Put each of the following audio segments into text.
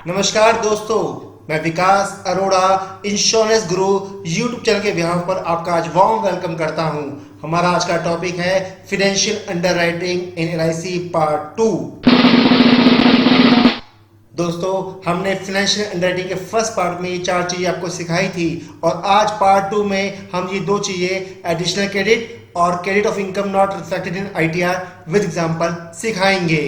नमस्कार दोस्तों, मैं विकास अरोड़ा इंश्योरेंस गुरु यूट्यूब चैनल के बिहाफ पर आपका आज वार्म वेलकम करता हूं। हमारा आज का टॉपिक है फाइनेंशियल अंडरराइटिंग इन एलआईसी पार्ट 2। दोस्तों, हमने फाइनेंशियल अंडरराइटिंग के फर्स्ट पार्ट में ये 4 चीजें आपको सिखाई थी और आज पार्ट 2 में हम ये 2 चीजें एडिशनल क्रेडिट और credit of income not reflected in ITR with example सिखाएंगे।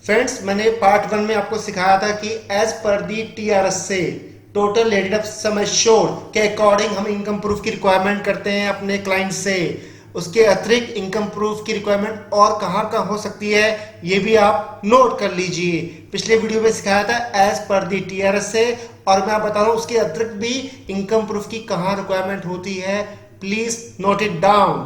फ्रेंड्स, मैंने पार्ट 1 में आपको सिखाया था कि एज पर दी टीआरएस से total rate of sum assured के अकॉर्डिंग हम इनकम प्रूफ की रिक्वायरमेंट करते हैं अपने क्लाइंट से। उसके अतिरिक्त इनकम प्रूफ की रिक्वायरमेंट और कहाँ कहाँ हो सकती है ये भी आप नोट कर लीजिए। पिछले वीडियो में सिखाया था एज पर दी टीआरएस से, और मैं बता रहा हूँ उसके अतिरिक्त भी इनकम प्रूफ की कहाँ रिक्वायरमेंट होती है। Please note it down.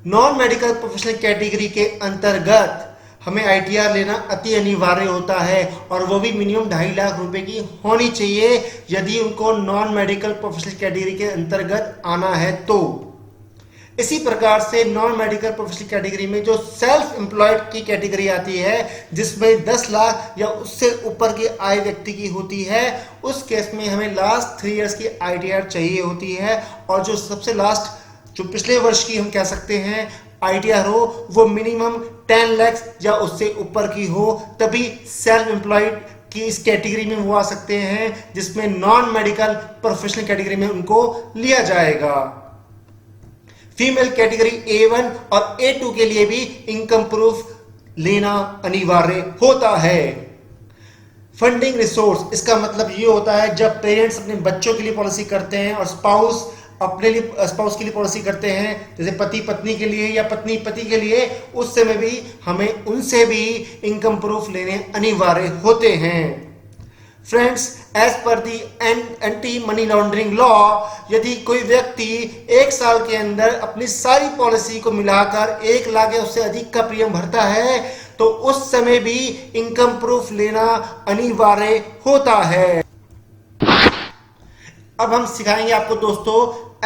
Non medical professional category के अंतर्गत हमें आईटीआर लेना अति अनिवार्य होता है और वो भी मिनिमम 2.5 लाख रुपए की होनी चाहिए यदि उनको नॉन मेडिकल प्रोफेशनल कैटेगरी के अंतर्गत आना है तो। इसी प्रकार से नॉन मेडिकल प्रोफेशनल कैटेगरी में जो सेल्फ एम्प्लॉयड की कैटेगरी आती है जिसमें 10 लाख या उससे ऊपर की आय व्यक्ति की होती है, उस केस में हमें लास्ट 3 इयर्स की आईटीआर चाहिए होती है। और जो सबसे लास्ट जो पिछले वर्ष की हम कह सकते हैं आईटीआर हो वो मिनिमम 10 लाख या उससे ऊपर की हो, तभी सेल्फ एम्प्लॉयड की इस कैटेगरी में वो आ सकते हैं जिसमें नॉन मेडिकल प्रोफेशनल कैटेगरी में उनको लिया जाएगा। फीमेल कैटेगरी A1 और A2 के लिए भी इनकम प्रूफ लेना अनिवार्य होता है। फंडिंग रिसोर्स, इसका मतलब ये होता है जब पेरेंट्स अपने बच्चों के लिए पॉलिसी करते हैं और स्पाउस अपने लिए स्पाउस के लिए पॉलिसी करते हैं, जैसे पति पत्नी के लिए या पत्नी पति के लिए, उस समय भी हमें उनसे भी इनकम प्रूफ लेने अनिवार्य होते हैं। फ्रेंड्स, एज पर दी एंटी मनी लॉन्ड्रिंग लॉ, यदि कोई व्यक्ति 1 साल के अंदर अपनी सारी पॉलिसी को मिलाकर 1 लाख या उससे अधिक का प्रीमियम भरता है तो उस समय भी इनकम प्रूफ लेना अनिवार्य होता है। अब हम सिखाएंगे आपको दोस्तों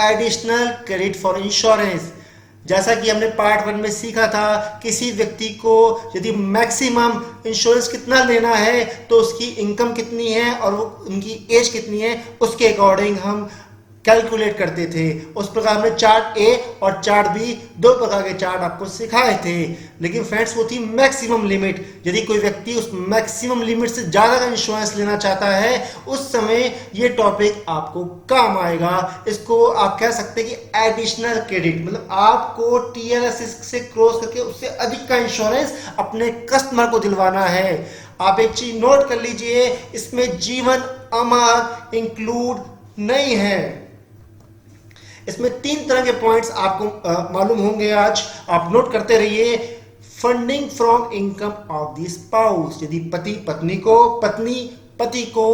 एडिशनल क्रेडिट फॉर इंश्योरेंस। जैसा कि हमने पार्ट 1 में सीखा था, किसी व्यक्ति को यदि मैक्सिमम इंश्योरेंस कितना लेना है तो उसकी इनकम कितनी है और वो उनकी एज कितनी है उसके अकॉर्डिंग हम कैलकुलेट करते थे। उस प्रकार में चार्ट ए और चार्ट बी 2 प्रकार के चार्ट आपको सिखाए थे। लेकिन फ्रेंड्स, वो थी मैक्सिमम लिमिट। यदि कोई व्यक्ति उस मैक्सिमम लिमिट से ज्यादा का इंश्योरेंस लेना चाहता है उस समय ये टॉपिक आपको काम आएगा। इसको आप कह सकते हैं कि एडिशनल क्रेडिट, मतलब आपको टीआरएस से क्रॉस करके उससे अधिक का इंश्योरेंस अपने कस्टमर को दिलवाना है। आप एक चीज नोट कर लीजिए, इसमें जीवन अमर इंक्लूड नहीं है। इसमें 3 तरह के पॉइंट्स आपको मालूम होंगे, आज आप नोट करते रहिए। Funding from income of the spouse, यदि पति पत्नी को, पत्नी पति को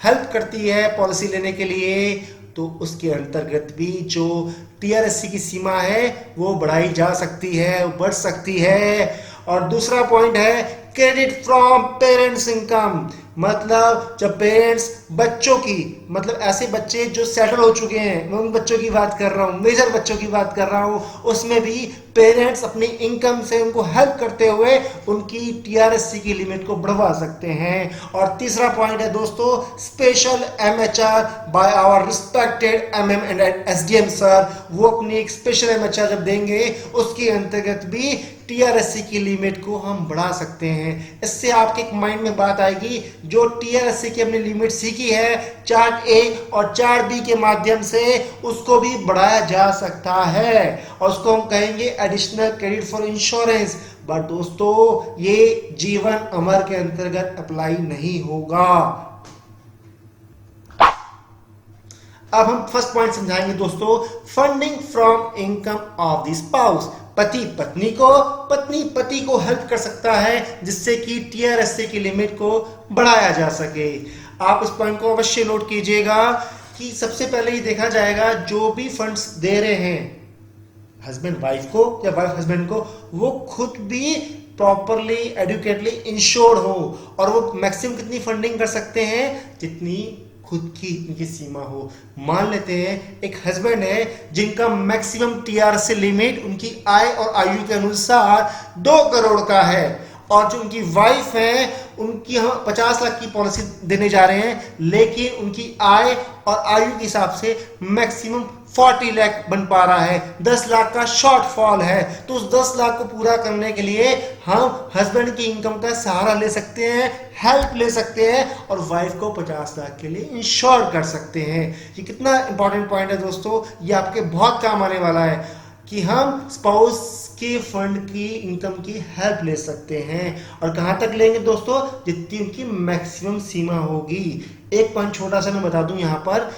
हेल्प करती है पॉलिसी लेने के लिए तो उसके अंतर्गत भी जो टीआरएससी की सीमा है वो बढ़ाई जा सकती है, बढ़ सकती है। और दूसरा पॉइंट है क्रेडिट फ्रॉम पेरेंट्स इनकम, मतलब जब पेरेंट्स बच्चों की, मतलब ऐसे बच्चे जो सेटल हो चुके हैं, मैं उन बच्चों की बात कर रहा हूँ, मेजर बच्चों की बात कर रहा हूँ, उसमें भी पेरेंट्स अपनी इनकम से उनको हेल्प करते हुए उनकी टीआरएससी की लिमिट को बढ़वा सकते हैं। और तीसरा पॉइंट है दोस्तों special MHR by our respected MM and SDM sir, वो अपनी एक स्पेशल एमएचआर जब देंगे उसके अंतर्गत भी टीआरएससी की लिमिट को हम बढ़ा सकते हैं। इससे आपके माइंड में बात आएगी, जो टीआरएससी की अपनी लिमिट सीखी है चार्ट ए और चार्ट बी के माध्यम से उसको भी बढ़ाया जा सकता है और उसको हम कहेंगे additional credit for insurance. But दोस्तों ये जीवन अमर के अंतर्गत अप्लाई नहीं होगा। अब हम फर्स्ट पॉइंट समझाएंगे दोस्तों, funding from income of the spouse. पति पत्नी को, पत्नी पति को हेल्प कर सकता है जिससे कि टीआरएससी की लिमिट को बढ़ाया जा सके। आप इस पॉइंट को अवश्य नोट कीजिएगा कि सबसे पहले ये देखा जाएगा जो भी फंड्स दे रहे हैं हस्बैंड वाइफ को या वाइफ हस्बैंड को, वो खुद भी प्रॉपरली एडुकेटली इंश्योर्ड हो और वो मैक्सिमम कितनी फंडिंग कर सकते हैं जितनी खुद की इनकी सीमा हो। मान लेते हैं एक हस्बैंड है जिनका मैक्सिमम टीआरएस लिमिट उनकी आय और आयु के अनुसार 2 करोड़ का है और जो उनकी वाइफ है उनकी हम 50 लाख की पॉलिसी देने जा रहे हैं, लेकिन उनकी आय और आयु के हिसाब से मैक्सिमम 40 लाख बन पा रहा है, 10 लाख का शॉर्टफॉल है। तो उस 10 लाख को पूरा करने के लिए हम हस्बैंड की इनकम का सहारा ले सकते हैं, हेल्प ले सकते हैं और वाइफ को 50 लाख के लिए इंश्योर कर सकते हैं। ये कितना इंपॉर्टेंट पॉइंट है दोस्तों, ये आपके बहुत काम आने वाला है कि हम स्पाउस के फंड की इनकम की हेल्प ले सकते हैं। और कहां तक लेंगे दोस्तों, जितनी उनकी मैक्सिमम सीमा होगी। एक पॉइंट छोटा सा मैं बता दूं यहां पर,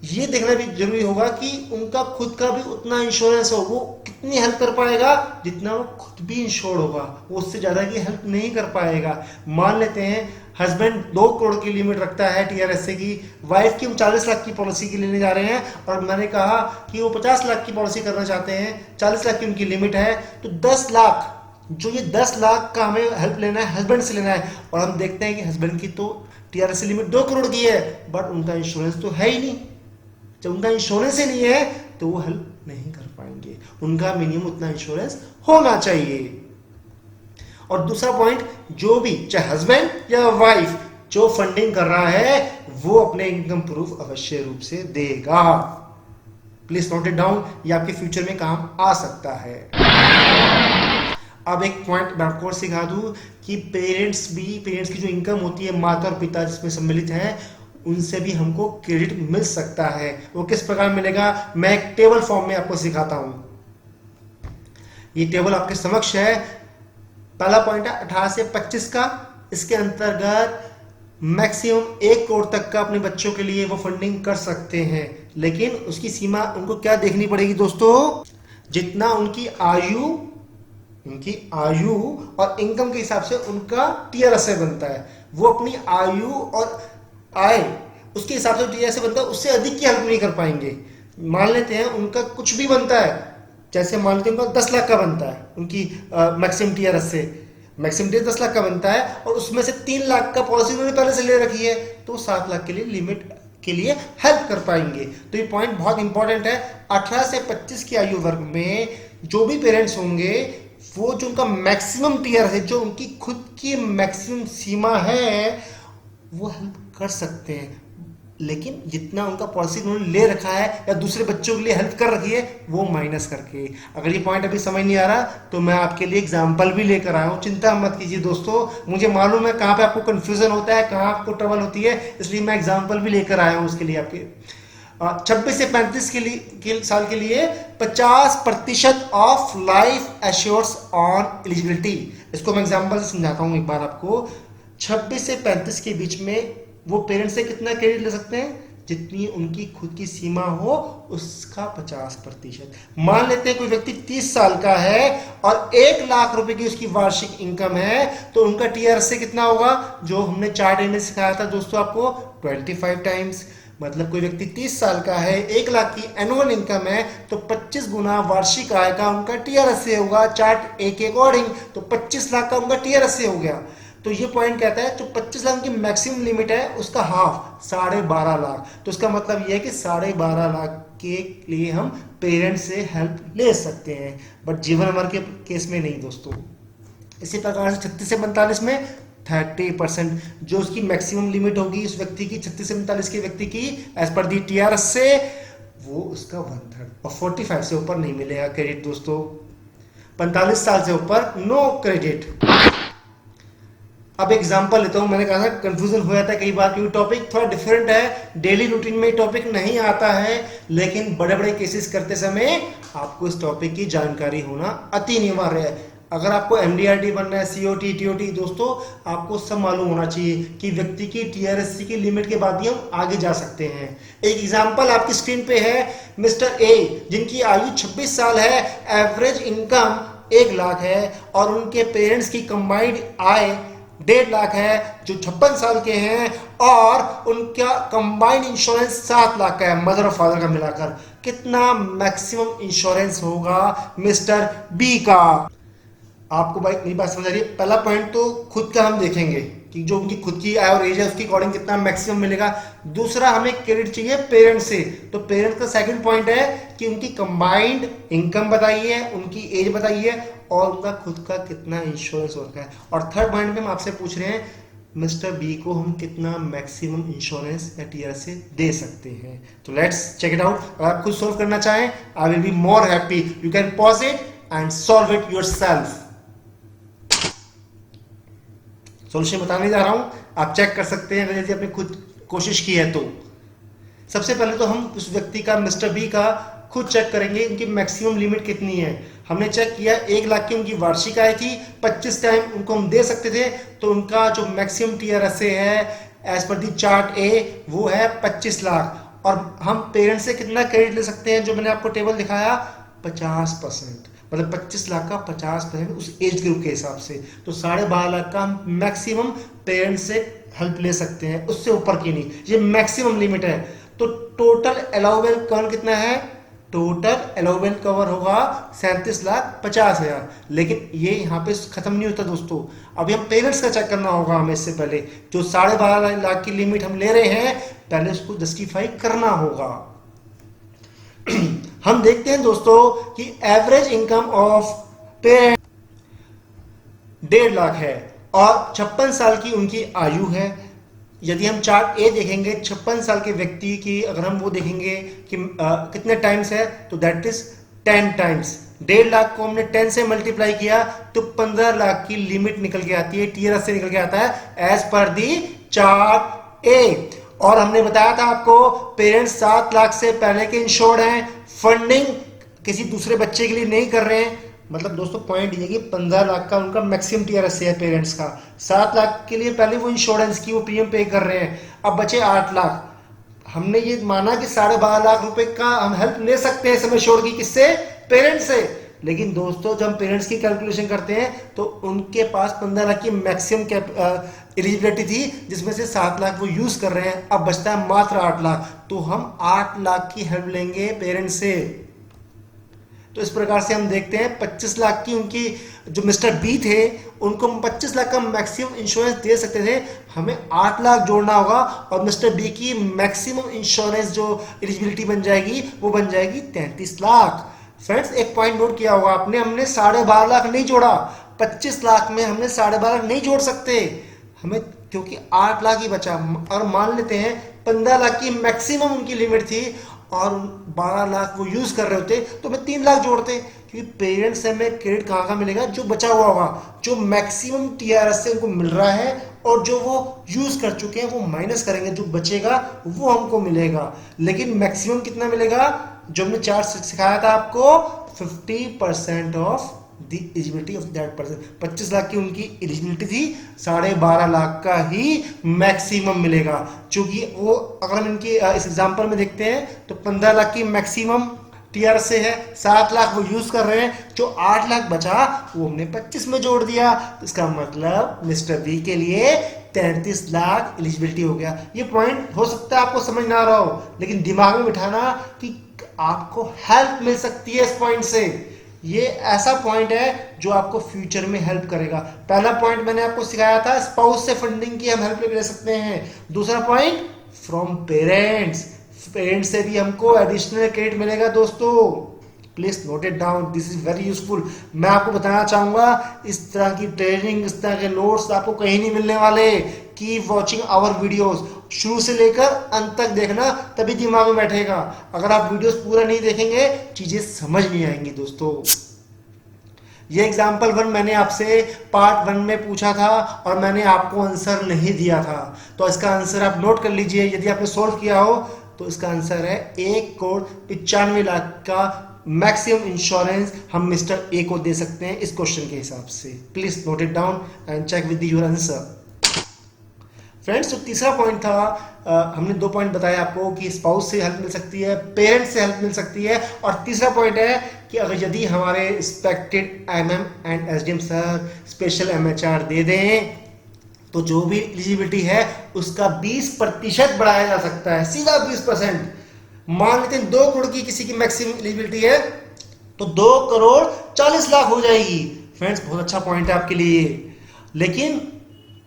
ये देखना भी जरूरी होगा कि उनका खुद का भी उतना इंश्योरेंस हो। वो कितनी हेल्प कर पाएगा, जितना वो खुद भी इंश्योर होगा, वो उससे ज्यादा की हेल्प नहीं कर पाएगा। मान लेते हैं हस्बैंड 2 करोड़ की लिमिट रखता है टीआरएसए की, वाइफ की हम 40 लाख की पॉलिसी की लेने जा रहे हैं और मैंने कहा कि वो 50 लाख की पॉलिसी करना चाहते हैं, 40 लाख की उनकी लिमिट है, तो 10 लाख, जो ये 10 लाख का हमें हेल्प लेना है, हस्बैंड से लेना है। और हम देखते हैं कि हस्बैंड की तो टीआरएसए लिमिट 2 करोड़ की है, बट उनका इंश्योरेंस तो है ही नहीं। जब उनका इंश्योरेंस ही नहीं है तो वो हेल्प नहीं कर पाएंगे, उनका मिनिमम उतना इंश्योरेंस होना चाहिए। और दूसरा पॉइंट, जो भी चाहे हस्बैंड या वाइफ जो फंडिंग कर रहा है वो अपने इनकम प्रूफ अवश्य रूप से देगा। प्लीज नोट इट डाउन, ये आपके फ्यूचर में काम आ सकता है। अब एक पॉइंट मैं आपको और सिखा दूं कि पेरेंट्स की जो इनकम होती है, माता और पिता जिसमें सम्मिलित हैं, उनसे भी हमको क्रेडिट मिल सकता है। वो किस प्रकार मिलेगा, मैं एक टेबल फॉर्म में आपको सिखाता हूं। ये टेबल आपके समक्ष है। पहला पॉइंट है 18 से 25 का, इसके अंतर्गत मैक्सिमम 1 करोड़ तक का अपने बच्चों के लिए वो फंडिंग कर सकते हैं, लेकिन उसकी सीमा उनको क्या देखनी पड़ेगी दोस्तों, जितना उनकी आयु और इनकम के हिसाब से उनका टीआरएसए बनता है, वो अपनी आयु और आय उसके हिसाब से टीआरएसए बनता है, उससे अधिक की हेल्प नहीं कर पाएंगे। मान लेते हैं उनका कुछ भी बनता है, जैसे मान लेते हैं उनका 10 लाख का बनता है, उनकी मैक्सिमम टीआरएसए 10 लाख का बनता है और उसमें से 3 लाख का पॉलिसी उन्होंने पहले से ले रखी है, तो 7 लाख के लिए लिमिट के लिए हेल्प कर पाएंगे। तो ये पॉइंट बहुत इंपॉर्टेंट है। 18 से 25 की आयु वर्ग में जो भी पेरेंट्स होंगे, वो जो उनका मैक्सिमम टीआर है, जो उनकी खुद की मैक्सिमम सीमा है, वो हेल्प कर सकते हैं, लेकिन जितना उनका पॉलिसी उन्होंने ले रखा है या दूसरे बच्चों के लिए हेल्प कर रखी है, वो माइनस करके। अगर ये पॉइंट अभी समझ नहीं आ रहा तो मैं आपके लिए एग्जांपल भी लेकर आया हूँ, चिंता मत कीजिए दोस्तों। मुझे मालूम है कहाँ पे आपको कंफ्यूजन होता है, कहाँ आपको ट्रबल होती है, इसलिए मैं एग्जाम्पल भी लेकर आया हूँ उसके लिए। आपके 26 से 35 साल के लिए 50% of life assures on eligibility. इसको मैं एग्जाम्पल से समझाता हूँ एक बार आपको। 26 से 35 के बीच में वो पेरेंट्स से कितना क्रेडिट ले सकते हैं, जितनी उनकी खुद की सीमा हो उसका 50%। मान लेते हैं कोई व्यक्ति 30 साल का है और 1 लाख रुपए की उसकी वार्षिक इनकम है, तो उनका टीआरएसए कितना होगा, जो हमने चार्ट में सिखाया था दोस्तों आपको, 25 टाइम्स। मतलब कोई व्यक्ति 30 साल का है, 1 लाख की एनुअल इनकम है, तो 25 गुना वार्षिक आय का उनका टीआरएसए होगा चार्ट ए के अकॉर्डिंग, तो 25 लाख का उनका टीआरएसए हो गया। तो ये पॉइंट कहता है जो 25 लाख की मैक्सिमम लिमिट है उसका हाफ 12.5 लाख। तो इसका मतलब ये है कि 12.5 लाख के लिए हम पेरेंट्स से हेल्प ले सकते हैं, बट जीवन मरण के केस में नहीं दोस्तों। इसी प्रकार से 36 से 45 में 30% जो उसकी मैक्सिमम लिमिट होगी उस व्यक्ति की, 36 से 45 के व्यक्ति की एज पर दी टीआरएसए, वो उसका 1/3। और 45 से ऊपर नहीं मिलेगा क्रेडिट दोस्तों। 45 साल से ऊपर नो क्रेडिट। अब एग्जांपल लेता हूं, मैंने कहा था कंफ्यूजन हो जाता है कई बार क्योंकि टॉपिक थोड़ा डिफरेंट है, डेली रूटीन में टॉपिक नहीं आता है, लेकिन बड़े बड़े केसेस करते समय आपको इस टॉपिक की जानकारी होना अति अनिवार्य है। अगर आपको एमडीआरटी बनना है, सीओटी, टीओटी, दोस्तों आपको सब मालूम होना चाहिए कि व्यक्ति की टीआरएससी की लिमिट के बाद ही हम आगे जा सकते हैं। एक एग्जांपल आपकी स्क्रीन पे है, मिस्टर ए जिनकी आयु 26 साल है, एवरेज इनकम 1 लाख है और उनके पेरेंट्स की कंबाइंड आय 1.5 लाख है, जो 56 साल के हैं, और उनका कंबाइंड इंश्योरेंस 7 लाख का है, मदर और फादर का मिलाकर। कितना मैक्सिमम इंश्योरेंस होगा मिस्टर बी का? आपको भाई मेरी बात समझ आ रही है? पहला पॉइंट तो खुद का हम देखेंगे कि जो उनकी खुद की आय और एज है उसके अकॉर्डिंग कितना मैक्सिमम मिलेगा। दूसरा हमें क्रेडिट चाहिए पेरेंट्स से, तो पेरेंट्स का सेकंड पॉइंट है कि उनकी कंबाइंड इनकम बताइए, उनकी एज बताइए और उनका खुद का कितना इंश्योरेंस हो रखा है। और थर्ड पॉइंट में हम आपसे पूछ रहे हैं मिस्टर बी को हम कितना मैक्सिमम इंश्योरेंस या टीआर से दे सकते हैं। तो लेट्स चेक इट आउट। अगर आप खुद सॉल्व करना चाहें, I will be more happy. You can pause it and solve it yourself. Solution बताने जा रहा हूं, आप चेक कर सकते हैं अगर यदि आपने खुद कोशिश की है तो। सबसे पहले तो हम उस व्यक्ति का, मिस्टर बी का खुद चेक करेंगे इनकी मैक्सिमम लिमिट कितनी है। हमने चेक किया 1 लाख की उनकी वार्षिक आय थी, 25 टाइम उनको हम दे सकते थे, तो उनका जो मैक्सिमम टीआरएसए है एज पर दी चार्ट ए वो है 25 लाख। और हम पेरेंट्स से कितना क्रेडिट ले सकते हैं, जो मैंने आपको टेबल दिखाया 50%, मतलब 25 लाख का 50% उस एज ग्रुप के हिसाब से। तो 12.5 लाख का हम मैक्सिमम पेरेंट्स से हेल्प ले सकते हैं, उससे ऊपर की नहीं, ये मैक्सिमम लिमिट है। तो टोटल अलाउबल कवर कितना है, टोटल अलाउबल कवर होगा 37,50,000। लेकिन ये यहाँ पे खत्म नहीं होता दोस्तों, अभी हम पेरेंट्स का चेक करना होगा हमें। इससे पहले जो 12.5 लाख की लिमिट हम ले रहे हैं, पहले उसको जस्टिफाई करना होगा। हम देखते हैं दोस्तों कि average income of parent 1.5 lakh है और 56 साल की उनकी आयु है। यदि हम चार्ट ए देखेंगे 56 साल के व्यक्ति की, अगर हम वो देखेंगे कि कितने टाइम्स है, तो दैट इज 10 टाइम्स। 1.5 लाख को हमने 10 से मल्टीप्लाई किया तो 15 लाख की लिमिट निकल के आती है, टीआरएस से निकल के आता है एज पर दी चार्ट ए। और हमने बताया था आपको पेरेंट्स 7 लाख से पहले के इंश्योर्ड हैं, फंडिंग किसी दूसरे बच्चे के लिए नहीं कर रहे हैं। मतलब दोस्तों पॉइंट ये कि 15 लाख का उनका मैक्सिमम टीआरएस है पेरेंट्स का, 7 लाख के लिए पहले वो इंश्योरेंस की वो प्रीमियम पे कर रहे हैं, अब बचे 8 लाख। हमने ये माना कि 12.5 लाख रुपए का हम हेल्प ले सकते हैं समय श्योर की, किससे, पेरेंट्स से। लेकिन दोस्तों जब हम पेरेंट्स की कैलकुलेशन करते हैं तो उनके पास 15 लाख की मैक्सिमम एलिजिबिलिटी थी, जिसमें से 7 लाख वो यूज कर रहे हैं, अब बचता है मात्र 8 लाख। तो हम 8 लाख की हेल्प लेंगे पेरेंट्स से। तो इस प्रकार से हम देखते हैं 25 लाख की उनकी, जो मिस्टर बी थे उनको हम 25 लाख का मैक्सिमम इंश्योरेंस दे सकते थे, हमें 8 लाख जोड़ना होगा और मिस्टर बी की मैक्सिमम इंश्योरेंस जो एलिजिबिलिटी बन जाएगी वो बन जाएगी 33 लाख। फ्रेंड्स एक पॉइंट नोट किया होगा आपने, हमने 12.5 लाख नहीं जोड़ा, 25 लाख में हमने 12.5 लाख नहीं जोड़ सकते हमें, क्योंकि 8 लाख ही बचा। और मान लेते हैं 15 लाख की मैक्सिमम उनकी लिमिट थी और 12 लाख वो यूज कर रहे होते तो मैं 3 लाख जोड़ते, क्योंकि पेरेंट्स से हमें क्रेडिट कहाँ का मिलेगा, जो बचा हुआ होगा, जो मैक्सिमम टीआरएस से उनको मिल रहा है और जो वो यूज कर चुके हैं वो माइनस करेंगे, जो बचेगा वो हमको मिलेगा। लेकिन मैक्सिमम कितना मिलेगा, जो हमने चार्ट सिखाया था आपको, 50% of the eligibility of that person. 25 lakh की उनकी एलिजिबिलिटी थी, 12.5 लाख का ही मैक्सिमम मिलेगा। क्योंकि वो अगर हम इनकी इस एग्जांपल में देखते हैं तो 15 लाख की मैक्सिमम टीआर से है, 7 लाख वो यूज कर रहे हैं, जो 8 लाख बचा वो हमने 25 में जोड़ दिया। तो इसका मतलब मिस्टर बी के लिए 33 लाख एलिजिबिलिटी हो गया। ये पॉइंट हो सकता है आपको समझ ना आ रहा हो, लेकिन दिमाग में बिठाना कि आपको हेल्प मिल सकती है इस पॉइंट से। ये ऐसा पॉइंट है जो आपको फ्यूचर में हेल्प करेगा। पहला पॉइंट मैंने आपको सिखाया था, स्पाउस से फंडिंग की हम हेल्प ले सकते हैं। दूसरा पॉइंट फ्रॉम पेरेंट्स, पेरेंट्स से भी हमको एडिशनल क्रेडिट मिलेगा दोस्तों। Please note it down, this is very useful. मैं आपको बताना चाहूंगा इस तरह की ट्रेनिंग, इस तरह के नोट्स आपको कहीं नहीं मिलने वाले। कीप वॉचिंग आवर वीडियोस, शुरू से लेकर अंत तक देखना, तभी दिमाग में बैठेगा। अगर आप वीडियोस पूरा नहीं देखेंगे चीजें समझ नहीं आएंगी दोस्तों। ये एग्जाम्पल 1 मैंने आपसे पार्ट 1 में पूछा था और मैंने आपको आंसर नहीं दिया था, तो इसका आंसर आप नोट कर लीजिए। यदि आपने सोल्व किया हो तो इसका आंसर है 1,95 लाख का मैक्सिमम इंश्योरेंस हम मिस्टर ए को दे सकते हैं इस क्वेश्चन के हिसाब से। Please note it down and check with your answer. Friends जो तीसरा पॉइंट था, हमने 2 पॉइंट बताया आपको कि स्पाउस से हेल्प मिल सकती है, पेरेंट्स से हेल्प मिल सकती है, और तीसरा पॉइंट है कि अगर यदि हमारे respected MM and SDM sir special MHR दे दें तो जो भी एलिजिबिलिटी है उसका 20% बढ़ाया जा सकता है, सीधा 20%। मान लेते हैं 2 करोड़ की किसी की मैक्सिमम एलिजिबिलिटी है तो 2,40,00,000 हो जाएगी। फ्रेंड्स बहुत अच्छा पॉइंट है आपके लिए, लेकिन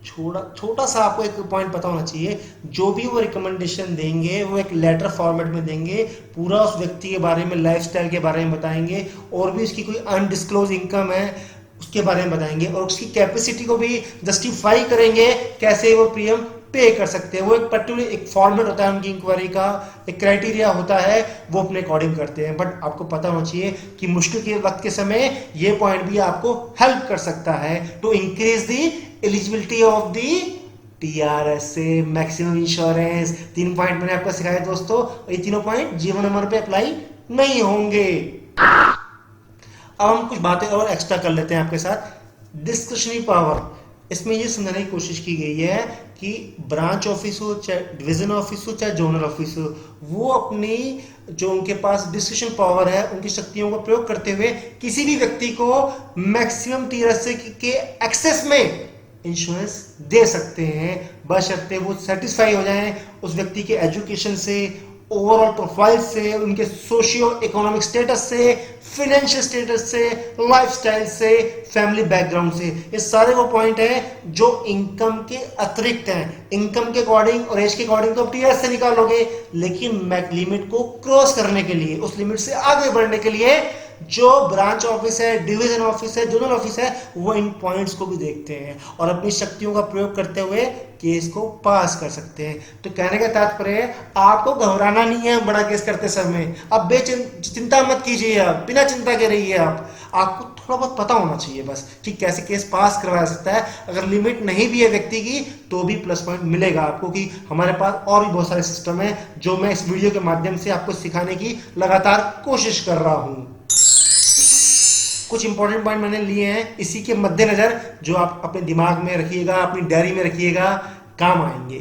छोटा सा आपको एक पॉइंट पता होना चाहिए, जो भी वो रिकमेंडेशन देंगे वो एक लेटर फॉर्मेट में देंगे, पूरा उस व्यक्ति के बारे में, लाइफस्टाइल के बारे में बताएंगे, और भी उसकी कोई अनडिस्क्लोज इनकम है उसके बारे में बताएंगे, और उसकी कैपेसिटी को भी जस्टिफाई करेंगे कैसे वो प्रीमियम पे कर सकते हैं। वो एक पर्टिकुलर एक फॉर्मेट होता है उनकी इंक्वायरी का, एक क्राइटेरिया होता है, वो अपने अकॉर्डिंग करते हैं। बट आपको पता होना चाहिए कि मुश्किल के वक्त के समय ये पॉइंट भी आपको हेल्प कर सकता है to increase the eligibility of the TRSA, maximum insurance. 3 point मैंने आपको सिखाया दोस्तों, ये तीनों पॉइंट जीवन नंबर पे अप्लाई नहीं होंगे। अब हम कुछ बातें और एक्स्ट्रा कर लेते हैं आपके साथ। डिस्कशनरी पावर, इसमें ये समझाने की कोशिश की गई है कि ब्रांच ऑफिस हो, चाहे डिवीजन ऑफिस हो, चाहे जोनल ऑफिस हो, वो अपनी जो उनके पास डिस्कशन पावर है, उनकी शक्तियों का प्रयोग करते हुए किसी भी व्यक्ति को मैक्सिमम TRSA के एक्सेस में इंश्योरेंस दे सकते हैं, बशर्ते वो सेटिस्फाई हो जाएं उस व्यक्ति के एजुकेशन से, ओवरऑल प्रोफाइल से, उनके सोशियो इकोनॉमिक स्टेटस से, फाइनेंशियल स्टेटस से, लाइफस्टाइल से, फैमिली बैकग्राउंड से। ये सारे वो पॉइंट हैं जो इनकम के अतिरिक्त हैं। इनकम के अकॉर्डिंग और एज के अकॉर्डिंग तो आप TRS से निकालोगे, लेकिन लिमिट को क्रॉस करने के लिए, उस लिमिट से आगे बढ़ने के लिए जो ब्रांच ऑफिस है, डिवीजन ऑफिस है, जोनल ऑफिस है, वो इन पॉइंट्स को भी देखते हैं और अपनी शक्तियों का प्रयोग करते हुए केस को पास कर सकते हैं। तो कहने का तात्पर्य है आपको घबराना नहीं है बड़ा केस करते समय। अब चिंता मत कीजिए, आप बिना चिंता के रहिए। आपको थोड़ा बहुत पता होना चाहिए बस कि कैसे केस पास करवाया सकता है। अगर लिमिट नहीं भी है व्यक्ति की तो भी प्लस पॉइंट मिलेगा आपको, कि हमारे पास और भी बहुत सारे सिस्टम है जो मैं इस वीडियो के माध्यम से आपको सिखाने की लगातार कोशिश कर रहा हूं। कुछ इंपॉर्टेंट पॉइंट मैंने लिए हैं, इसी के मद्देनजर जो आप अपने दिमाग में रखिएगा, अपनी डायरी में रखिएगा, काम आएंगे।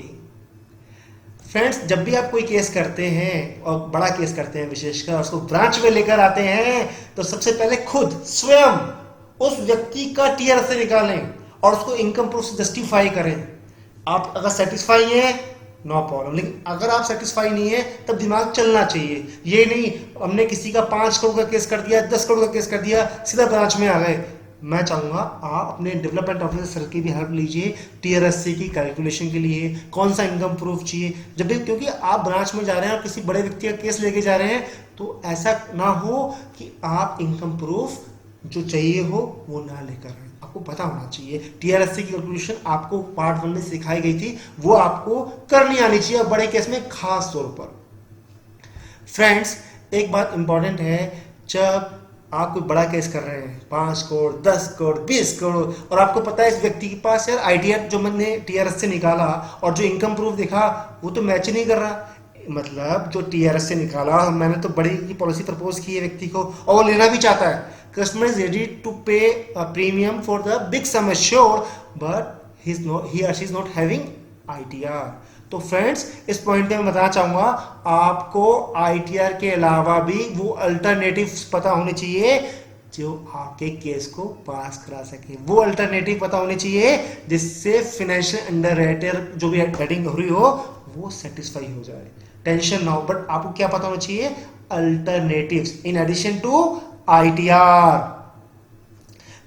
फ्रेंड्स, जब भी आप कोई केस करते हैं और बड़ा केस करते हैं विशेषकर, उसको ब्रांच में लेकर आते हैं, तो सबसे पहले खुद स्वयं उस व्यक्ति का TRSA निकालें और उसको इनकम प्रूफ से जस्टिफाई करें। आप अगर सेटिस्फाई हैं नो प्रॉब्लम, लेकिन अगर आप सेटिस्फाई नहीं है तब दिमाग चलना चाहिए। ये नहीं हमने किसी का 5 करोड़ का केस कर दिया, 10 करोड़ का केस कर दिया, सीधा ब्रांच में आ गए। मैं चाहूंगा आप अपने डेवलपमेंट ऑफिसर सर की भी हेल्प लीजिए TRSA की कैलकुलेशन के लिए, कौन सा इनकम प्रूफ चाहिए जब भी, क्योंकि आप ब्रांच में जा रहे हैं और किसी बड़े व्यक्ति का केस लेके जा रहे हैं, तो ऐसा ना हो कि आप इनकम प्रूफ जो चाहिए हो वो ना लेकर आए। आपको पता होना चाहिए TRSA की कैलकुलेशन आपको पार्ट 1 में सिखाई गई थी, वो आपको करनी आनी चाहिए बड़े केस में खास तौर पर। फ्रेंड्स, एक बात इंपॉर्टेंट है, जब आप कोई बड़ा केस कर रहे हैं 5 करोड़, 10 करोड़, 20 करोड़, और आपको पता है इस व्यक्ति के पास यार ITR जो मैंने TRS से निकाला और जो इनकम प्रूफ देखा वो तो मैच ही नहीं कर रहा, मतलब जो TRS से निकाला मैंने तो बड़ी की पॉलिसी प्रपोज की है व्यक्ति को और वो लेना भी चाहता है, customer is ready to pay a premium for the big sum assured, but he or she is not having ITR। तो फ्रेंड्स, इस पॉइंट पे मैं बताना चाहूंगा आपको ITR के अलावा भी वो अल्टरनेटिव्स पता होने चाहिए जो आपके केस को पास करा सके। वो अल्टरनेटिव पता होने चाहिए जिससे फाइनेंशियल अंडरराइटर जो भी हेडिंग हो रही हो वो सेटिस्फाई हो जाए। टेंशन ना हो, बट आपको क्या पता होना चाहिए, alternatives in addition to ITR।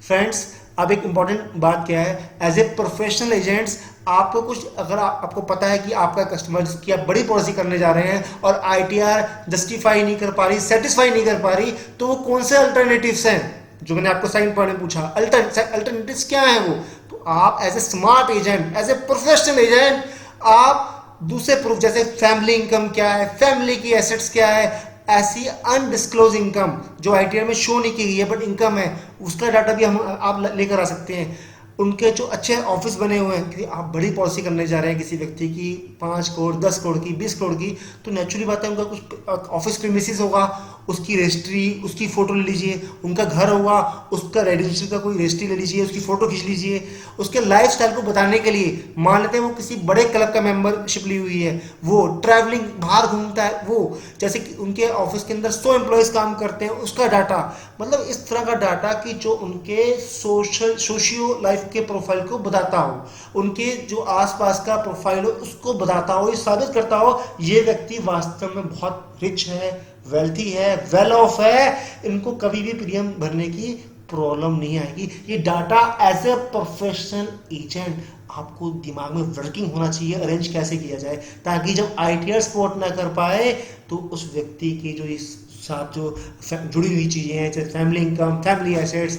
Friends, अब एक इंपॉर्टेंट बात क्या है, एज ए प्रोफेशनल एजेंट्स आपको कुछ, अगर आपको पता है कि आपका कस्टमर जिसकी आप बड़ी पॉलिसी करने जा रहे हैं और ITR जस्टिफाई नहीं कर पा रही, सेटिस्फाई नहीं कर पा रही, तो वो कौन से अल्टरनेटिव्स हैं जो मैंने आपको साइन पॉइंट में पूछा, अल्टरनेटिव्स क्या है वो। तो आप as a smart agent, as a professional agent, आप दूसरे प्रूफ जैसे फैमिली इनकम क्या है, फैमिली की एसेट्स क्या है, ऐसी अनडिस्क्लोज इनकम जो ITR में शो नहीं की गई है बट इनकम है, उसका डाटा भी हम आप लेकर आ सकते हैं। उनके जो अच्छे ऑफिस बने हुए हैं कि आप बड़ी पॉलिसी करने जा रहे हैं किसी व्यक्ति की 5 करोड़, 10 करोड़ की, 20 करोड़ की, तो नेचुरली बात है उनका कुछ ऑफिस प्रीमिसेस होगा, उसकी रजिस्ट्री, उसकी फोटो ले लीजिए, उनका घर होगा, उसका रेजिडेंशियल का कोई रजिस्ट्री ले लीजिए, उसकी फोटो खींच लीजिए। उसके लाइफस्टाइल को बताने के लिए, मान लेते हैं वो किसी बड़े क्लब का मेंबरशिप ली हुई है, वो ट्रैवलिंग बाहर घूमता है, वो जैसे कि उनके ऑफिस के अंदर 100 एम्प्लॉयज काम करते हैं, उसका डाटा, मतलब इस तरह का डाटा कि जो उनके सोशियो लाइफ के प्रोफाइल को बताता हो, उनके जो आसपास का प्रोफाइल हो उसको बताता हो, ये साबित करता हो ये व्यक्ति वास्तव में बहुत रिच है, वेल्थी है, वेल ऑफ है, इनको कभी भी प्रीमियम भरने की प्रॉब्लम नहीं आएगी। ये data as a professional agent आपको दिमाग में वर्किंग होना चाहिए, अरेंज कैसे किया जाए, ताकि जब आईटीआर सपोर्ट ना कर पाए तो उस व्यक्ति की जो इस साथ जो जुड़ी हुई चीज़ें हैं, जैसे फैमिली इनकम, फैमिली एसेट्स,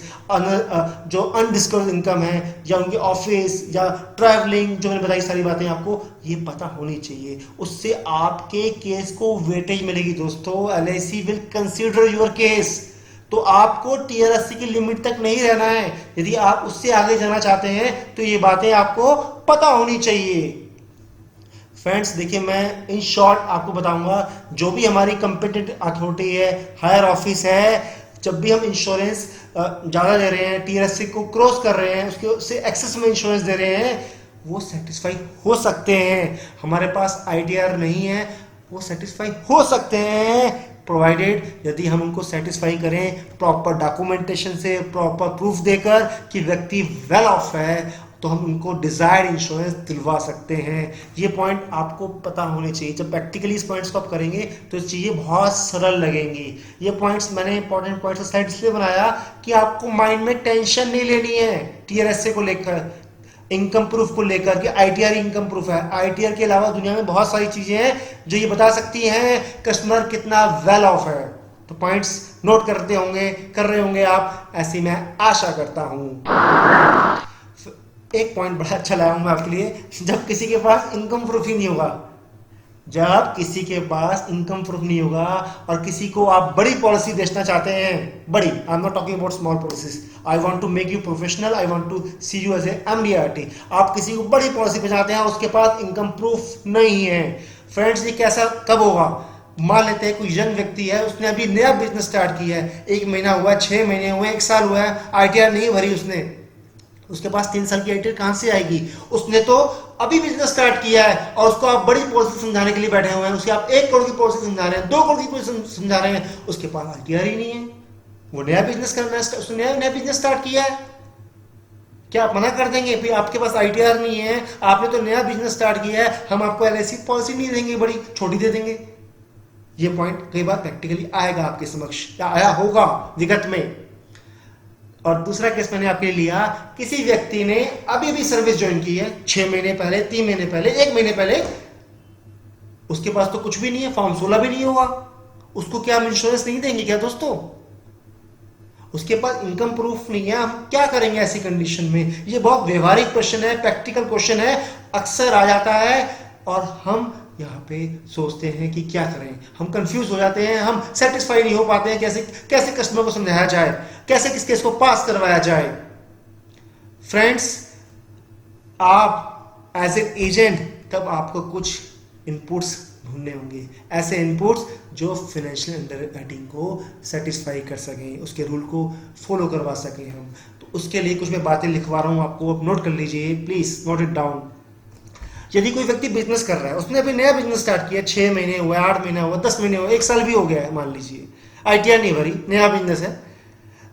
जो अनडिस्क्लोज इनकम है, या उनके ऑफिस या ट्रैवलिंग, जो मैंने बताई सारी बातें आपको ये पता होनी चाहिए। उससे आपके केस को वेटेज मिलेगी दोस्तों। LIC will consider your case. तो आपको टीआरएससी की लिमिट तक नहीं रहना है। यदि आप उससे आगे जाना चाहते हैं तो ये बातें आपको पता होनी चाहिए। फ्रेंड्स देखिए, मैं इन शॉर्ट आपको बताऊंगा, जो भी हमारी कंपिटेंट अथॉरिटी है, हायर ऑफिस है, जब भी हम इंश्योरेंस ज़्यादा दे रहे हैं, टीआरएससी को क्रॉस कर रहे हैं, उसके उससे एक्सेस में इंश्योरेंस दे रहे हैं, वो सेटिस्फाई हो सकते हैं। हमारे पास आईटीआर नहीं है, वो सेटिस्फाई हो सकते हैं, प्रोवाइडेड यदि हम उनको सेटिस्फाई करें प्रॉपर डॉक्यूमेंटेशन से, प्रॉपर प्रूफ देकर कि व्यक्ति वेल ऑफ है, तो हम उनको डिजायर्ड इंश्योरेंस दिलवा सकते हैं। ये पॉइंट आपको पता होने चाहिए। जब प्रैक्टिकली इस पॉइंट्स को आप करेंगे तो चीज़ें बहुत सरल लगेंगी। ये पॉइंट्स मैंने इंपॉर्टेंट पॉइंट्स स्लाइड इसलिए बनाया कि आपको माइंड में टेंशन नहीं लेनी है टीआरएसए को लेकर, इनकम प्रूफ को लेकर कि आईटीआर इनकम प्रूफ है। आईटीआर के अलावा दुनिया में बहुत सारी चीजें हैं जो ये बता सकती हैं कस्टमर कितना वेल ऑफ है। तो पॉइंट्स नोट करते होंगे, कर रहे होंगे आप, ऐसी मैं आशा करता हूं। एक पॉइंट बड़ा अच्छा लाया हूं मैं आपके लिए, जब किसी के पास इनकम प्रूफ ही नहीं होगा, जब किसी के पास इनकम प्रूफ नहीं होगा और किसी को आप बड़ी पॉलिसी बेचना चाहते हैं, बड़ी, I am not talking about small policies, I want to make you professional, I want to see you as a MDRT, आप किसी को बड़ी पॉलिसी बेचाते हैं, उसके पास इनकम प्रूफ नहीं है। फ्रेंड्स ये कैसा कब होगा? मान लेते हैं कोई यंग व्यक्ति है, उसने अभी नया बिजनेस स्टार्ट किया है, 1 महीना हुआ, 6 महीने हुए, 1 साल हुआ है, आईटीआर नहीं भरी उसने, उसके पास 3 साल की आईटीआर कहां से आएगी? उसने तो अभी बिजनेस स्टार्ट किया है और उसको आप बड़ी पॉलिसी समझाने के लिए बैठे हुए हैं, उसके आप 1 करोड़ की पॉलिसी समझा रहे हैं, 2 करोड़ की पॉलिसी समझा रहे हैं, उसके पास आईटीआर ही नहीं है, वो नया बिजनेस करना है, उसने नया बिजनेस स्टार्ट किया है। क्या आप मना कर देंगे भाई आपके पास आईटीआर नहीं है, आपने तो नया बिजनेस स्टार्ट किया है, हम आपको एलआईसी पॉलिसी नहीं देंगे, बड़ी छोटी दे देंगे? ये पॉइंट कई बार प्रैक्टिकली आएगा आपके समक्ष, या आया होगा विगत में। और दूसरा केस मैंने आपके लिए लिया, किसी व्यक्ति ने अभी भी सर्विस ज्वाइन की है, 6 महीने पहले, 3 महीने पहले, 1 महीने पहले, उसके पास तो कुछ भी नहीं है, फॉर्म 16 भी नहीं होगा, उसको क्या हम इंश्योरेंस नहीं देंगे क्या दोस्तों? उसके पास इनकम प्रूफ नहीं है, हम क्या करेंगे ऐसी कंडीशन में? ये बहुत व्यवहारिक क्वेश्चन है, प्रैक्टिकल क्वेश्चन है, अक्सर आ जाता है और हम यहाँ पे सोचते हैं कि क्या करें, हम कंफ्यूज हो जाते हैं, हम सेटिस्फाई नहीं हो पाते हैं, कैसे कस्टमर को समझाया जाए, कैसे किस केस को पास करवाया जाए। फ्रेंड्स, आप एज ए एजेंट तब आपको कुछ इनपुट्स ढूंढने होंगे, ऐसे इनपुट्स जो फाइनेंशियल अंडरराइटिंग को सेटिस्फाई कर सकें, उसके रूल को फॉलो करवा सकें हम। तो उसके लिए कुछ मैं बातें लिखवा रहा हूँ आपको, आप नोट कर लीजिए, प्लीज नोट इट डाउन। यदि कोई व्यक्ति बिजनेस कर रहा है, उसने अभी नया बिजनेस स्टार्ट किया, 6 महीने हुए, 8 महीने हुआ, 10 महीने हुए, 1 साल भी हो गया है, मान लीजिए, आईटीआर नहीं भरी, नया बिजनेस है,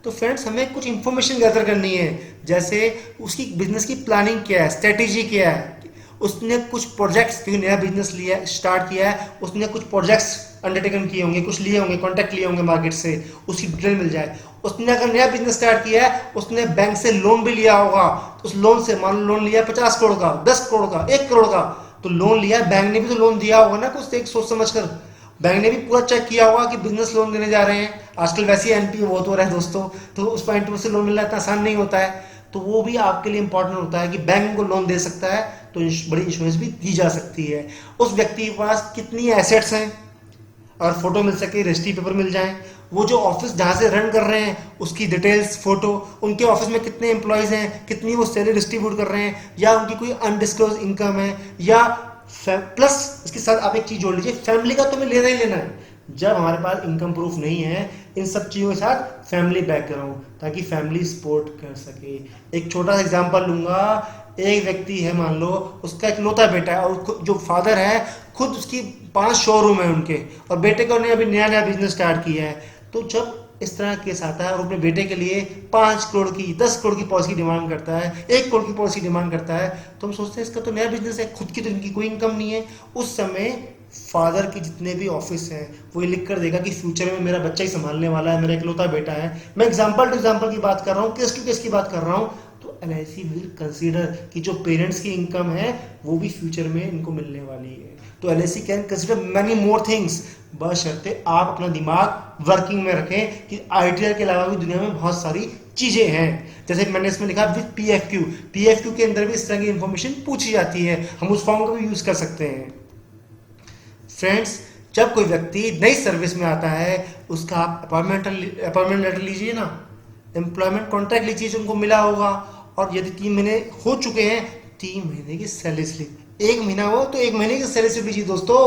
तो फ्रेंड्स हमें कुछ इंफॉर्मेशन गैदर करनी है, जैसे उसकी बिजनेस की प्लानिंग क्या है, स्ट्रेटेजी क्या है, उसने कुछ प्रोजेक्ट्स, क्योंकि नया बिजनेस लिया, स्टार्ट किया है, उसने कुछ प्रोजेक्ट्स अंडरटेकन किए होंगे, कुछ लिए होंगे, कॉन्टैक्ट लिए होंगे मार्केट से, उसकी डिटेल मिल जाए। उसने अगर नया बिजनेस स्टार्ट किया है, उसने बैंक से लोन भी लिया होगा, उस लोन से, मान लो लोन लिया 50 करोड़ का, 10 करोड़ का, 1 करोड़ का, तो लोन लिया, बैंक ने भी तो लोन दिया होगा ना कुछ एक सोच समझ कर, बैंक ने भी पूरा चेक किया होगा कि बिजनेस लोन देने जा रहे हैं। आजकल वैसे ही एनपीए बहुत हो रहा है दोस्तों, तो उस पॉइंट से लोन मिलना इतना आसान नहीं होता है, तो वो भी आपके लिए इंपॉर्टेंट होता है कि बैंक को लोन दे सकता है तो बड़ी इंश्योरेंस भी दी जा सकती है। उस व्यक्ति के पास कितनी एसेट्स हैं, और फोटो मिल सके, रजिस्ट्री पेपर मिल जाए, वो जो ऑफिस जहाँ से रन कर रहे हैं उसकी डिटेल्स, फोटो, उनके ऑफिस में कितने एम्प्लॉयज हैं, कितनी वो सैलरी डिस्ट्रीब्यूट कर रहे हैं, या उनकी कोई अनडिस्क्लोज इनकम है, या प्लस इसके साथ आप एक चीज जोड़ लीजिए, फैमिली का तो हमें लेना ही लेना है। जब हमारे पास इनकम प्रूफ नहीं है, इन सब चीज़ों के साथ फैमिली बैकग्राउंड, ताकि फैमिली सपोर्ट कर सके। एक छोटा सा एग्जांपल लूंगा, एक व्यक्ति है, मान लो उसका एक लौता बेटा है, और जो फादर है खुद उसकी 5 शोरूम है उनके, और बेटे को उन्हें अभी नया नया बिजनेस स्टार्ट किया है। तो जब इस तरह केस आता है और अपने बेटे के लिए 5 करोड़ की, 10 करोड़ की पॉलिसी डिमांड करता है, 1 करोड़ की पॉलिसी डिमांड करता है, तो हम सोचते हैं इसका तो नया बिजनेस है, खुद की तो इनकी कोई इनकम नहीं है। उस समय फादर की जितने भी ऑफिस हैं वो ये लिख कर देगा कि फ्यूचर में मेरा बच्चा ही संभालने वाला है, मेरा इकलौता बेटा है। मैं एग्जाम्पल टू एग्जाम्पल की बात कर रहा हूँ, केस टू केस की बात कर रहा हूँ। तो LIC विल कंसीडर कि जो पेरेंट्स की इनकम है वो भी फ्यूचर में इनको मिलने वाली है। तो LIC can consider many more things, बशर्ते आप अपना दिमाग वर्किंग में रखें कि ITR के अलावा भी दुनिया में बहुत सारी चीजें हैं। जैसे मैंने इसमें लिखा विद PFQ के अंदर भी इस तरह की इंफॉर्मेशन पूछी जाती है, हम उस फॉर्म का भी यूज कर सकते हैं। फ्रेंड्स, जब कोई व्यक्ति नई सर्विस में आता है उसका आप अपॉइंटमेंट लेटर लीजिए ना, एम्प्लॉयमेंट कॉन्ट्रैक्ट लीजिए जो उनको मिला होगा, और यदि 3 महीने हो चुके हैं 3 महीने की सैलरी स्लिप, 1 महीना हो तो 1 महीने की सैलरी स्लिप लीजिए दोस्तों।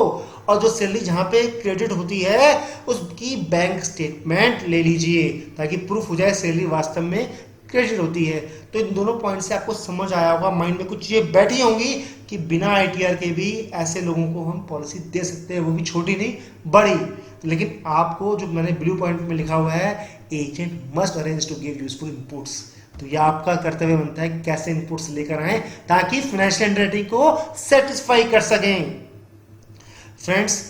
और जो सैलरी जहां पे क्रेडिट होती है उसकी बैंक स्टेटमेंट ले लीजिए ताकि प्रूफ हो जाए सैलरी वास्तव में क्रेडिट होती है। तो इन दोनों पॉइंट से आपको समझ आया होगा, माइंड में कुछ चीजें बैठी होंगी कि बिना ITR के भी ऐसे लोगों को हम पॉलिसी दे सकते हैं, वो भी छोटी नहीं बड़ी। लेकिन आपको जो मैंने ब्लू पॉइंट में लिखा हुआ है, agent must arrange to give useful inputs, तो यह आपका कर्तव्य बनता है कैसे इनपुट्स लेकर आए ताकि फाइनेंशियल एंटिटी को सेटिस्फाई कर सकें। फ्रेंड्स,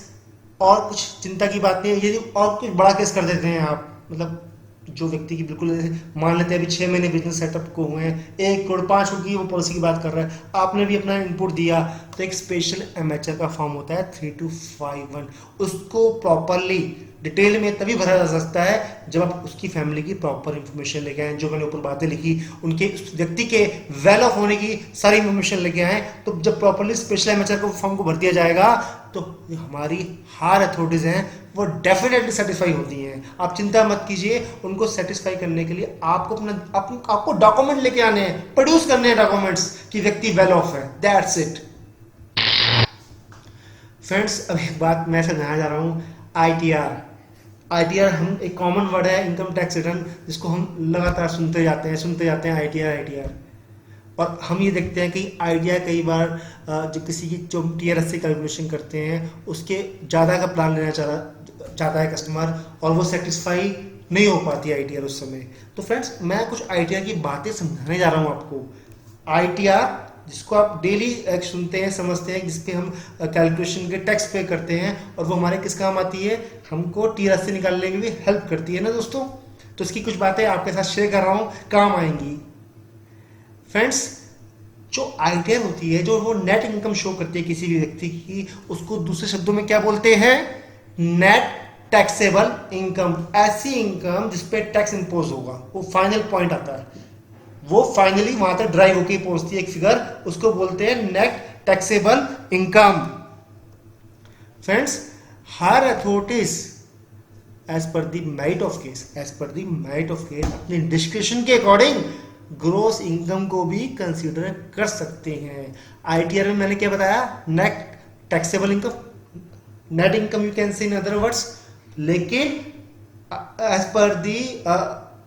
और कुछ चिंता की बात नहीं है, यदि और कुछ बड़ा केस कर देते हैं आप, मतलब जो व्यक्ति की बिल्कुल मान लेते हैं अभी 6 महीने बिजनेस सेटअप को हुए हैं, 1 करोड़ 5 करोड़ की वो पॉलिसी की बात कर रहा है, आपने भी अपना इनपुट दिया, तो एक स्पेशल MHR का फॉर्म होता है 3251, उसको प्रॉपरली डिटेल में तभी भरा जा सकता है जब आप उसकी फैमिली की प्रॉपर इंफॉर्मेशन लेके आए, जो मैंने ऊपर बातें लिखी उनके उस व्यक्ति के वेल ऑफ होने की सारी इंफॉर्मेशन लेके आए। तो जब प्रॉपरली स्पेशल MHR को फॉर्म को भर दिया जाएगा तो हमारी हायर अथॉरिटीज हैं वो डेफिनेटली सेटिस्फाई होती हैं। आप चिंता मत कीजिए, उनको सेटिस्फाई करने के लिए आपको डॉक्यूमेंट लेके आने हैं, प्रोड्यूस करने हैं डॉक्यूमेंट्स कि व्यक्ति वेल ऑफ है, दैट्स इट। फ्रेंड्स, अब एक बात मैं समझाना जा रहा हूँ, ITR हम एक कॉमन वर्ड है, इनकम टैक्स रिटर्न, जिसको हम लगातार सुनते जाते हैं ITR। और हम ये देखते हैं कि ITR कई बार जो किसी की जो TRS से कैलकुलेशन करते हैं उसके ज़्यादा का प्लान लेना चाहता है कस्टमर, और वो सेटिस्फाई नहीं हो पाती है ITR उस समय। तो फ्रेंड्स, मैं कुछ ITR की बातें समझाने जा रहा हूँ आपको। ITR जिसको आप डेली सुनते हैं समझते हैं, जिसपे हम कैलकुलेशन के टैक्स पे करते हैं, और वो हमारे किस काम आती है, हमको TRS से निकालने में भी हेल्प करती है ना दोस्तों। तो इसकी कुछ बातें आपके साथ शेयर कर रहा हूँ, काम आएंगी। फ्रेंड्स, जो ITR होती है, जो वो नेट इनकम शो करती है किसी भी व्यक्ति की, उसको दूसरे शब्दों में क्या बोलते हैं, नेट टैक्सेबल इनकम। ऐसी इनकम जिसपे टैक्स इंपोज होगा, वो फाइनल पॉइंट आता है, वो फाइनली वहां तक ड्राइव होकर पहुंचती है एक फिगर, उसको बोलते हैं net taxable income. Friends, higher authorities as per the merit of case अपने डिस्क्रिप्शन के अकॉर्डिंग ग्रोस इनकम को भी कंसीडर कर सकते हैं। ITR में मैंने क्या बताया, net taxable income, net income you can say in other words, लेकिन as per the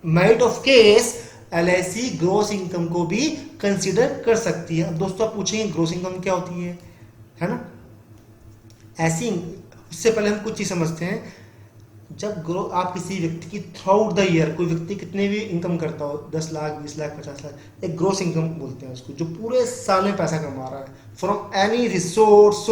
merit of case LIC gross income को भी कंसीडर कर सकती है। अब दोस्तों आप पूछेंगे ग्रोस इनकम क्या होती है ना। ऐसी, इससे पहले हम कुछ चीज समझते हैं। जब आप किसी व्यक्ति की थ्रू आउट द ईयर, कोई व्यक्ति कितने भी इनकम करता हो, 10 लाख 20 लाख 50 लाख, एक ग्रोस इनकम बोलते हैं उसको, जो पूरे साल में पैसा कमा रहा है फ्रॉम एनी सोर्स,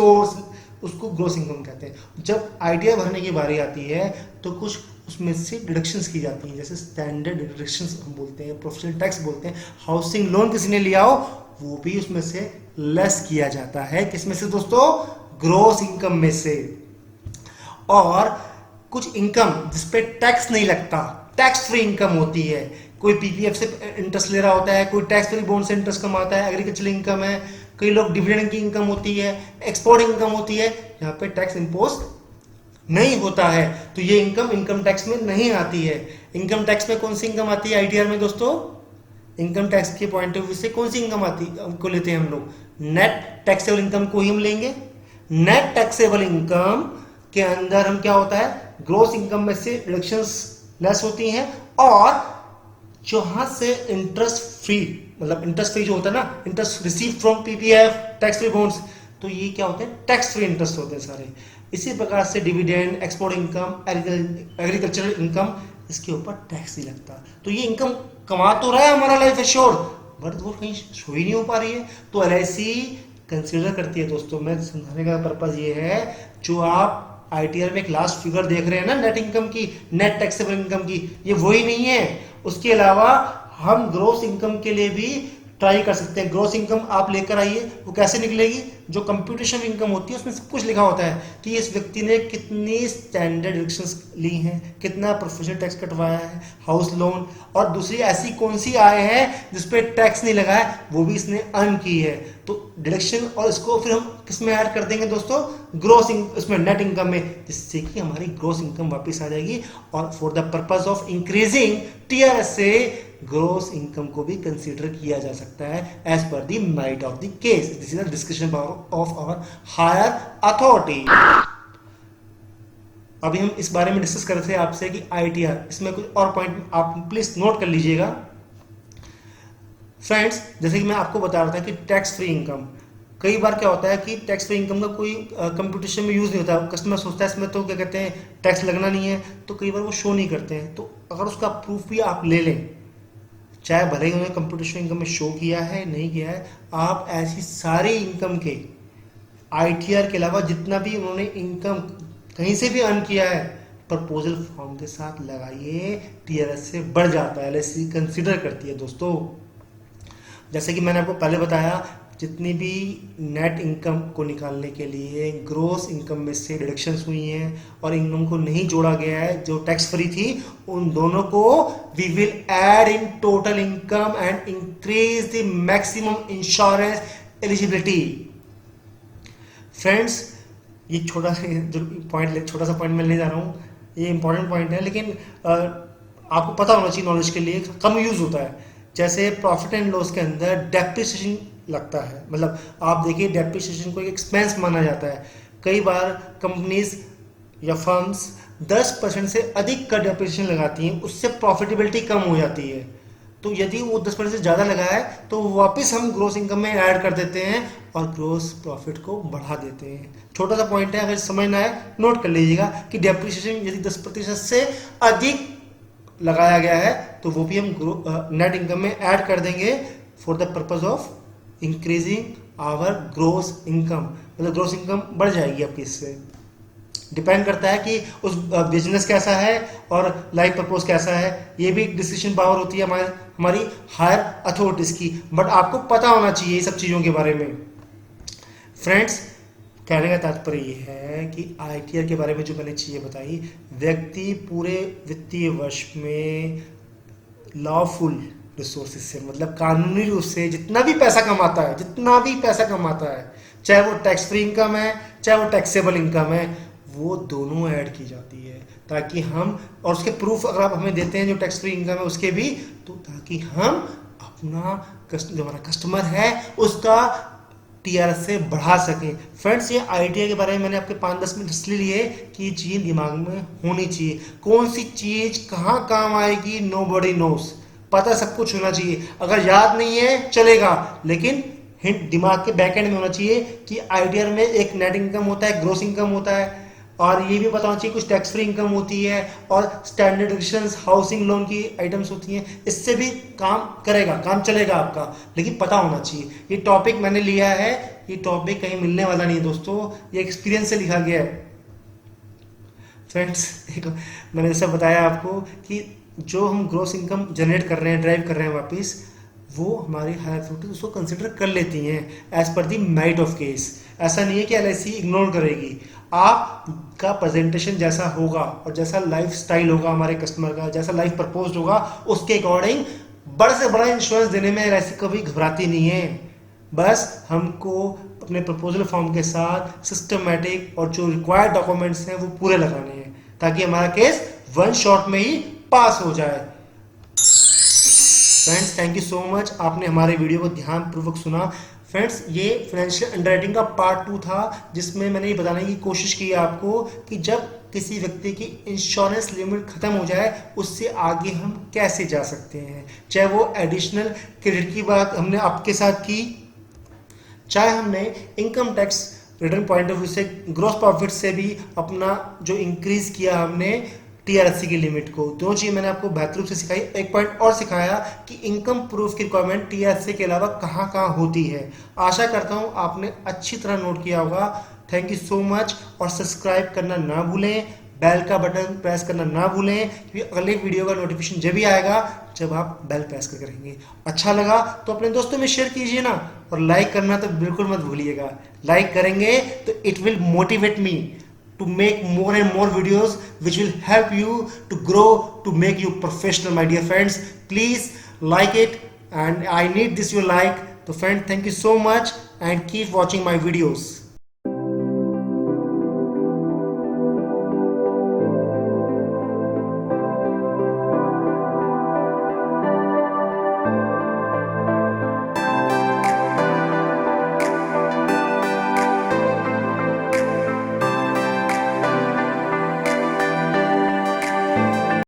उसको ग्रोस इनकम कहते हैं। जब ITR भरने की बारी आती है तो कुछ उसमें से डिडक्शंस की जाती हैं, जैसे स्टैंडर्ड डिडक्शंस हम बोलते हैं, प्रोफेशनल टैक्स बोलते हैं, हाउसिंग लोन किसी ने लिया हो वो भी उसमें से लेस किया जाता है। किसमें से दोस्तों, ग्रोस इनकम में से। और कुछ इनकम जिसपे टैक्स नहीं लगता, टैक्स फ्री इनकम होती है। कोई PPF से इंटरेस्ट ले रहा होता है, कोई टैक्स फ्री बॉन्ड से इंटरेस्ट कमाता है, एग्रीकल्चरल इनकम है, कई लोग डिविडेंड की इनकम होती है, एक्सपोर्ट इनकम होती है, यहाँ पे टैक्स इंपोज नहीं होता है, तो ये इनकम टैक्स में नहीं आती है। इनकम टैक्स में कौन सी इनकम आती है ITR में दोस्तों, इनकम टैक्स के पॉइंट ऑफ व्यू से कौन सी इनकम आती को लेते हैं हम लोग, नेट टैक्सेबल इनकम को ही हम लेंगे। नेट टैक्सेबल इनकम के अंदर हम क्या होता है, ग्रोस इनकम में से डिडक्शंस लेस होती हैं, और जहां से इंटरेस्ट फ्री, मतलब इंटरेस्ट फ्री जो होता है ना, interest receive from PPF, tax free bonds, तो ये क्या होते हैं, टैक्स फ्री इंटरेस्ट होते हैं सारे। इसी प्रकार से dividend, export income, agricultural income, इसके ऊपर टैक्स नहीं लगता। तो ये इनकम कमा तो रहा है हमारा लाइफ एश्योर्ड, बट वो कहीं शो ही नहीं हो पा रही है। तो LIC कंसीडर करती है दोस्तों। मैं समझाने का पर्पज ये है, जो आप आईटीआर में एक लास्ट फिगर देख रहे हैं ना नेट इनकम की, नेट टैक्सेबल इनकम की, ये वही नहीं है। उसके अलावा हम ग्रोस इनकम के लिए भी ट्राई कर सकते हैं। ग्रोस इनकम आप लेकर आइए, वो कैसे निकलेगी? जो कंप्यूटेशन इनकम होती है उसमें सब कुछ लिखा होता है कि इस व्यक्ति ने कितनी स्टैंडर्ड डिडक्शंस ली हैं, कितना प्रोफेशनल टैक्स कटवाया है, हाउस लोन, और दूसरी ऐसी कौन सी आय है जिस पे टैक्स नहीं लगा है, वो भी इसने अर्न की है। तो डिडक्शन, और इसको फिर हम किस में ऐड कर देंगे दोस्तों? ग्रोस इसमें नेट इनकम में, जिससे कि हमारी ग्रोस इनकम वापस आ जाएगी। और for the purpose of increasing TRS से ग्रोस इनकम को भी कंसीडर किया जा सकता है as per the merit of the case. This is the discussion power of our higher authority. अभी हम इस बारे में डिस्कस कर रहे थे आपसे कि आईटीआर, इसमें कुछ और पॉइंट आप प्लीज नोट कर लीजिएगा फ्रेंड्स। जैसे कि मैं आपको बता रहा था कि टैक्स फ्री इनकम, कई बार क्या होता है कि टैक्स फ्री इनकम का कोई कंप्यूटेशन में यूज नहीं होता। कस्टमर सोचता है इसमें तो क्या कहते हैं टैक्स लगना नहीं है, तो कई बार वो शो नहीं करते हैं। तो अगर उसका प्रूफ भी आप ले लें, चाहे भले ही उन्होंने कंप्यूटेशन इनकम में शो किया है नहीं किया है, आप ऐसी सारी इनकम के आईटीआर के अलावा जितना भी उन्होंने इनकम कहीं से भी अर्न किया है, प्रपोजल फॉर्म के साथ लगाइए, टीआरएस से बढ़ जाता है, एलआईसी कंसीडर करती है दोस्तों। जैसे कि मैंने आपको पहले बताया, जितनी भी नेट इनकम को निकालने के लिए ग्रोस इनकम में से डिडक्शंस हुई हैं और इनकम को नहीं जोड़ा गया है जो टैक्स फ्री थी, उन दोनों को we will add in total income and increase the maximum insurance eligibility. Friends, ये छोटा सा पॉइंट मैं ले जा रहा हूँ, ये इंपॉर्टेंट पॉइंट है, लेकिन आपको पता होना चाहिए, नॉलेज के लिए कम यूज होता है। जैसे प्रॉफिट एंड लॉस के अंदर डेप्रिसिएशन लगता है, मतलब आप देखिए डेप्रिसिएशन को एक एक्सपेंस माना जाता है। कई बार कंपनीज या फर्म्स 10% से अधिक का डेप्रिसिएशन लगाती हैं, उससे प्रॉफिटेबिलिटी कम हो जाती है। तो यदि वो 10% से ज़्यादा लगा है तो वापस हम ग्रोस इनकम में ऐड कर देते हैं और ग्रोस प्रॉफिट को बढ़ा देते हैं। छोटा सा पॉइंट है, अगर समझ ना आए नोट कर लीजिएगा कि डेप्रिसिएशन यदि 10% से अधिक लगाया गया है तो वो भी हम नेट इनकम में ऐड कर देंगे for the purpose of increasing our gross income. मतलब ग्रोस इनकम बढ़ जाएगी आपकी। इससे डिपेंड करता है कि उस बिजनेस कैसा है और लाइफ पर्पज कैसा है, ये भी डिसीजन पावर होती है हमारी हायर अथॉरिटीज की। बट आपको पता होना चाहिए ये सब चीज़ों के बारे में। फ्रेंड्स, कहने का तात्पर्य ये है कि आईटीआर के बारे में जो मैंने चीज़ें बताई, व्यक्ति पूरे वित्तीय वर्ष में लॉफुल रिसोर्सेज से, मतलब कानूनी रूप से जितना भी पैसा कमाता है, चाहे वो टैक्स फ्री इनकम है चाहे वो टैक्सेबल इनकम है, वो दोनों ऐड की जाती है ताकि हम, और उसके प्रूफ अगर आप हमें देते हैं जो टैक्स फ्री इनकम है उसके भी, तो ताकि हम अपना जो हमारा कस्टमर है उसका टीआरएस से बढ़ा सकें। फ्रेंड्स, ये आईटीआर के बारे में मैंने आपके 5-10 मिनट इसलिए लिए कि ये चीज़ दिमाग में होनी चाहिए। कौन सी चीज़ कहाँ काम आएगी नोबडी नोस, पता सब कुछ होना चाहिए। अगर याद नहीं है चलेगा, लेकिन हिंट दिमाग के बैक एंड में होना चाहिए कि आईटीआर में एक नेट इनकम होता है, ग्रोस इनकम होता है, और ये भी पता होना चाहिए कुछ टैक्स फ्री इनकम होती है और स्टैंडर्ड डिडक्शंस, हाउसिंग लोन की आइटम्स होती हैं। इससे भी काम करेगा, काम चलेगा आपका, लेकिन पता होना चाहिए। ये टॉपिक मैंने लिया है, ये टॉपिक कहीं मिलने वाला नहीं है दोस्तों, ये एक्सपीरियंस से लिखा गया है। फ्रेंड्स, मैंने जैसा बताया आपको कि जो हम ग्रोस इनकम जनरेट कर रहे हैं, ड्राइव कर रहे हैं वापस, वो हमारी हायर अथॉरिटी उसको कंसिडर कर लेती हैं as per the merit of case. ऐसा नहीं है कि एलआईसी इग्नोर करेगी। आपका प्रेजेंटेशन जैसा होगा और जैसा लाइफ स्टाइल होगा हमारे कस्टमर का, जैसा लाइफ प्रपोज होगा, उसके अकॉर्डिंग बड़े से बड़ा इंश्योरेंस देने में एलआईसी कभी घबराती नहीं है। बस हमको अपने प्रपोजल फॉर्म के साथ सिस्टमेटिक और जो रिक्वायर्ड डॉक्यूमेंट्स हैं वो पूरे लगाने हैं ताकि हमारा केस वन शॉट में ही पास हो जाए। Friends, thank you so much, आपने हमारे वीडियो को ध्यानपूर्वक सुना। फ्रेंड्स, ये फाइनेंशियल अंडरराइटिंग का पार्ट 2 था, जिसमें मैंने ये बताने की कोशिश की आपको कि जब किसी व्यक्ति की इंश्योरेंस लिमिट खत्म हो जाए उससे आगे हम कैसे जा सकते हैं। चाहे वो एडिशनल क्रेडिट की बात हमने आपके साथ की, चाहे हमने income tax return point of view से, ग्रॉस प्रॉफिट से भी अपना जो इंक्रीज किया हमने टीआरएससी की लिमिट को। दोनों चीज़ मैंने आपको बेहतर रूप से सिखाई। एक पॉइंट और सिखाया कि इनकम प्रूफ की रिक्वायरमेंट टीआरएससी के अलावा कहाँ कहाँ होती है। आशा करता हूँ आपने अच्छी तरह नोट किया होगा। थैंक यू सो मच, और सब्सक्राइब करना ना भूलें, बेल का बटन प्रेस करना ना भूलें, क्योंकि अगले वीडियो का नोटिफिकेशन जब भी आएगा जब आप बेल प्रेस कर करेंगे। अच्छा लगा तो अपने दोस्तों में शेयर कीजिए ना, और लाइक करना तो बिल्कुल मत भूलिएगा। लाइक करेंगे तो it will motivate me to make more and more videos which will help you to grow, to make you professional, my dear friends. Please like it, and I need this your like. So friend, thank you so much and keep watching my videos.